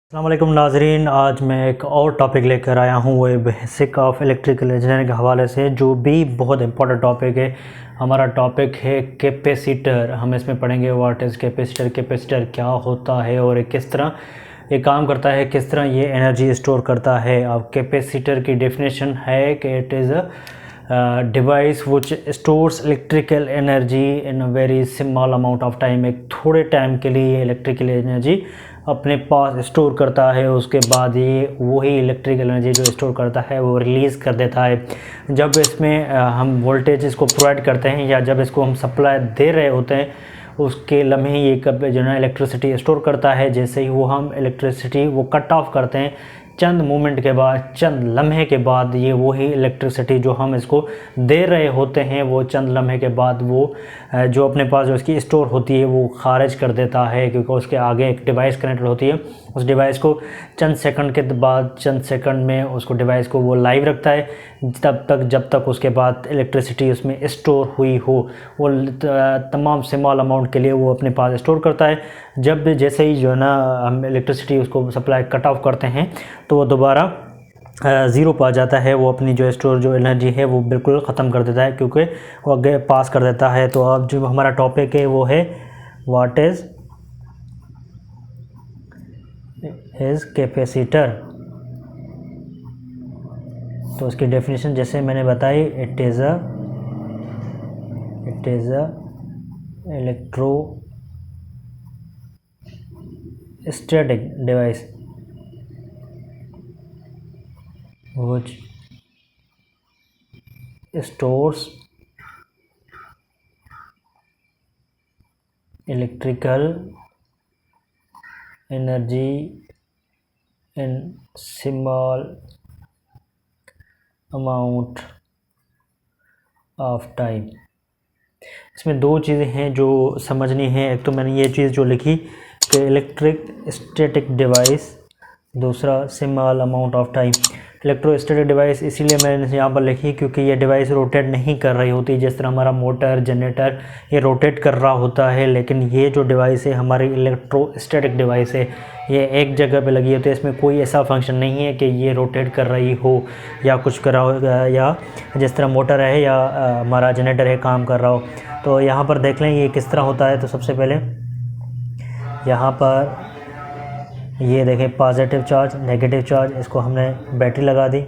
अस्सलाम वालेकुम नाजरीन, आज मैं एक और टॉपिक लेकर आया हूँ। वो बेसिक ऑफ इलेक्ट्रिकल इंजीनियरिंग के हवाले से, जो भी बहुत इंपॉर्टेंट टॉपिक है। हमारा टॉपिक है कैपेसिटर। हम इसमें पढ़ेंगे व्हाट इज़ कैपेसिटर, कैपेसिटर क्या होता है और किस तरह ये काम करता है, किस तरह ये एनर्जी स्टोर करता है। अब कैपेसिटर की डेफिनेशन है कि it is device which stores electrical energy in a very small amount of time. एक थोड़े टाइम के लिए इलेक्ट्रिकल एनर्जी अपने पास स्टोर करता है, उसके बाद ये वही इलेक्ट्रिकल एनर्जी जो स्टोर करता है वो रिलीज़ कर देता है। जब इसमें हम वोल्टेज इसको प्रोवाइड करते हैं या जब इसको हम सप्लाई दे रहे होते हैं, उसके लम्हे ये कब जो है इलेक्ट्रिसिटी स्टोर करता है। जैसे ही वो हम इलेक्ट्रिसिटी वो कट ऑफ करते हैं, चंद मोमेंट के बाद, चंद लम्हे के बाद, ये वही इलेक्ट्रिसिटी जो हम इसको दे रहे होते हैं वो चंद लम्हे के बाद वो जो अपने पास जो इसकी स्टोर होती है वो खारिज कर देता है, क्योंकि उसके आगे एक डिवाइस कनेक्टेड होती है। उस डिवाइस को चंद सेकंड के बाद, चंद सेकंड में उसको डिवाइस को वो लाइव रखता है तब तक जब तक उसके बाद इलेक्ट्रिसिटी उसमें स्टोर हुई हो। वो तमाम स्मॉल अमाउंट के लिए वो अपने पास स्टोर करता है। जब जैसे ही जो है ना हम इलेक्ट्रिसिटी उसको सप्लाई कट ऑफ करते हैं तो वो दोबारा ज़ीरो पर आ जाता है। वो अपनी जो स्टोर जो एनर्जी है वो बिल्कुल ख़त्म कर देता है, क्योंकि वो आगे पास कर देता है। तो अब जो हमारा टॉपिक है वो है व्हाट इज़ कैपेसिटर। तो उसकी डेफिनेशन जैसे मैंने बताई, it is a electrostatic device which stores electrical energy in small amount of time। इसमें दो चीज़ें हैं जो समझनी है। एक तो मैंने ये चीज़ जो लिखी कि इलेक्ट्रिक स्टैटिक डिवाइस, दूसरा small amount of time. Electrostatic device इसीलिए मैंने यहाँ पर लिखी क्योंकि ये डिवाइस रोटेट नहीं कर रही होती। जिस तरह हमारा मोटर, जनरेटर ये रोटेट कर रहा होता है, लेकिन ये जो डिवाइस है हमारी इलेक्ट्रोस्टैटिक डिवाइस है, ये एक जगह पे लगी होती है। इसमें कोई ऐसा फंक्शन नहीं है कि ये रोटेट कर रही हो या कुछ कर रहा हो, या जिस तरह मोटर है या हमारा जनरेटर है काम कर रहा हो। तो यहाँ पर देख लें ये किस तरह होता है। तो सबसे पहले यहाँ पर ये देखें, पॉजिटिव चार्ज, नेगेटिव चार्ज, इसको हमने बैटरी लगा दी।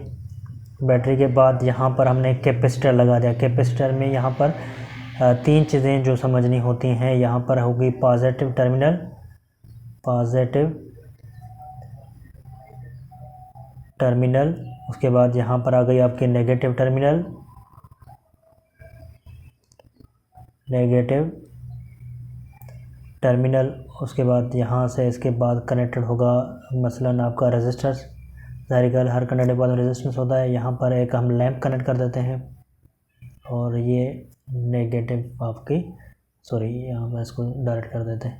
बैटरी के बाद यहाँ पर हमने कैपेसिटर लगा दिया। कैपेसिटर में यहाँ पर तीन चीज़ें जो समझनी होती हैं। यहाँ पर होगी पॉजिटिव टर्मिनल, उसके बाद यहाँ पर आ गई आपकी नेगेटिव टर्मिनल। उसके बाद यहाँ से इसके बाद कनेक्टेड होगा मसलन आपका रेजिस्टेंस। ज़ाहिर हर कनेक्ट के बाद रेजिस्टेंस होता है। यहाँ पर एक हम लैंप कनेक्ट कर देते हैं और ये नेगेटिव आपकी, सॉरी यहाँ पर इसको डायरेक्ट कर देते हैं।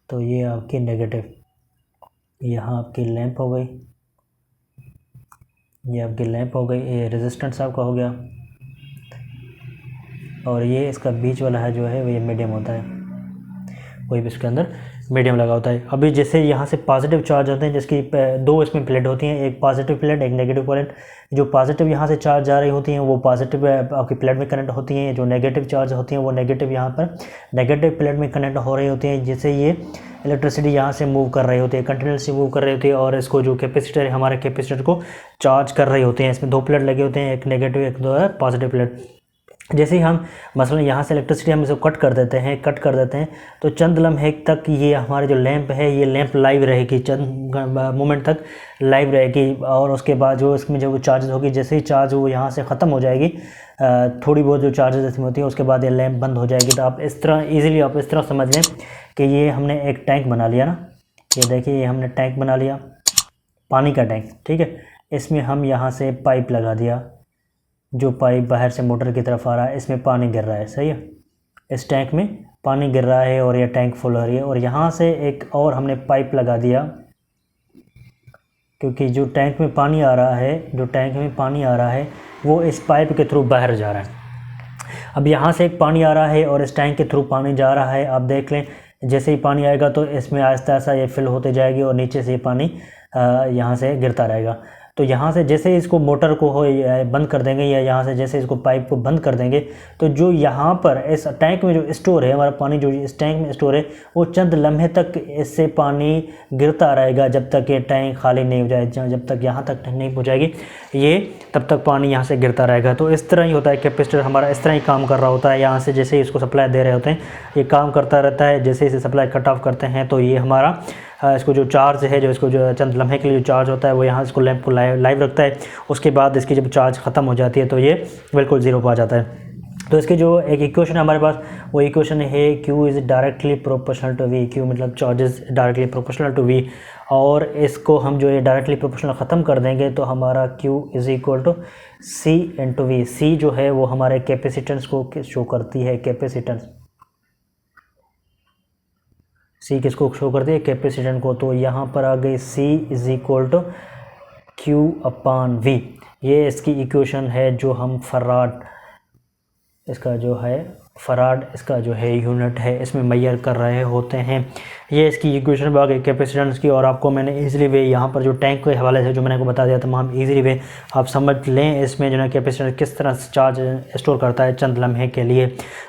तो ये आपकी नेगेटिव, यहाँ आपकी लैंप हो गई, ये आपकी लैंप हो गई, ये रेजिस्टेंस आपका हो गया, और ये इसका बीच वाला है जो है वो ये मीडियम होता है, कोई भी इसके अंदर मीडियम लगा होता है। अभी जैसे यहाँ से पॉजिटिव चार्ज होते हैं, जिसकी दो इसमें प्लेट होती हैं, एक पॉजिटिव प्लेट, एक नेगेटिव प्लेट। जो पॉजिटिव यहाँ से चार्ज जा रही होती हैं वो पॉजिटिव आपकी प्लेट में कनेक्ट होती हैं। जो नेगेटिव चार्ज होती हैं वो नेगेटिव यहाँ पर नेगेटिव प्लेट में कनेक्ट हो रही होती हैं। जिससे ये इलेक्ट्रिसिटी यहाँ से मूव कर रही होती है, कंटिन्यूसली मूव कर रही होती है, और इसको जो कैपेसिटर है हमारे कैपेसिटर को चार्ज कर रही होती हैं। इसमें दो प्लेट लगे होते हैं, एक नेगेटिव एक दो है पॉजिटिव प्लेट। जैसे ही हम मसलन यहाँ से इलेक्ट्रिसिटी हम इसको कट कर देते हैं तो चंद लम्हे तक ये हमारे जो लैंप है ये लैंप लाइव रहेगी, चंद मोमेंट तक लाइव रहेगी। और उसके बाद जो इसमें जो चार्जेस होगी, जैसे ही चार्ज वो यहाँ से ख़त्म हो जाएगी, थोड़ी बहुत जो चार्जेस इसमें होती है, उसके बाद ये लैंप बंद हो जाएगी। तो आप इस तरह ईज़िली आप इस तरह समझ लें कि ये हमने एक टैंक बना लिया ना, ये देखिए ये हमने टैंक बना लिया, पानी का टैंक, ठीक है। इसमें हम यहाँ से पाइप लगा दिया, जो पाइप बाहर से मोटर की तरफ आ रहा है, इसमें पानी गिर रहा है, सही है। इस टैंक में पानी गिर रहा है और ये टैंक फुल हो रही है। और यहाँ से एक और हमने पाइप लगा दिया, क्योंकि जो टैंक में पानी आ रहा है वो इस पाइप के थ्रू बाहर जा रहा है। अब यहाँ से एक पानी आ रहा है और इस टैंक के थ्रू पानी जा रहा है। आप देख लें जैसे ही पानी आएगा तो इसमें आहिस्ता आहिस्ता ये फिल होते जाएगी और नीचे से ये पानी यहाँ से गिरता रहेगा। तो यहाँ से जैसे ही इसको मोटर को बंद कर देंगे या यहाँ से जैसे इसको पाइप को बंद कर देंगे तो जो यहाँ पर इस टैंक में जो स्टोर है हमारा पानी, जो इस टैंक में स्टोर है, वो चंद लम्हे तक इससे पानी गिरता रहेगा जब तक ये टैंक खाली नहीं हो जाए। जब तक यहाँ तक नहीं पहुँचाएगी ये, तब तक पानी यहाँ से गिरता रहेगा। तो इस तरह ही होता है, कैपेसिटर हमारा इस तरह ही काम कर रहा होता है। यहाँ से जैसे ही इसको सप्लाई दे रहे होते हैं ये काम करता रहता है। जैसे इसे सप्लाई कट ऑफ करते हैं तो ये हमारा इसको जो चार्ज है, जो इसको जो चंद लम्हे के लिए जो चार्ज होता है वो यहाँ इसको लैंप को लाइव रखता है। उसके बाद इसकी जब चार्ज ख़त्म हो जाती है तो ये बिल्कुल ज़ीरो पर आ जाता है। तो इसकी जो एक इक्वेशन है हमारे पास, वो इक्वेशन है Q is directly proportional to V। Q मतलब charge is directly proportional to V, और इसको हम जो ये डायरेक्टली प्रोपोर्शनल ख़त्म कर देंगे तो हमारा Q is equal to C into V। C जो है वो हमारे कैपेसिटेंस को शो करती है, कैपेसिटेंस C किसको शो करती है, कैपेसिटेंस को। तो यहाँ पर आ गई C is equal to Q upon V। ये इसकी इक्वेशन है जो हम फराड, इसका जो है फराड, इसका जो है यूनिट है, इसमें मेजर कर रहे होते हैं। ये इसकी इक्वेशन में आ गई कैपेसिटेंस की। और आपको मैंने इजीली वे यहाँ पर जो टैंक के हवाले से जो मैंने आपको बता दिया तमाम इजीली वे आप समझ लें इसमें जो है कैपेसिटेंस किस तरह से चार्ज स्टोर करता है चंद लम्हे के लिए।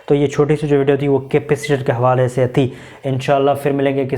तो ये छोटी सी जो वीडियो थी वो कैपेसिटर के हवाले से थी। इंशाल्लाह फिर मिलेंगे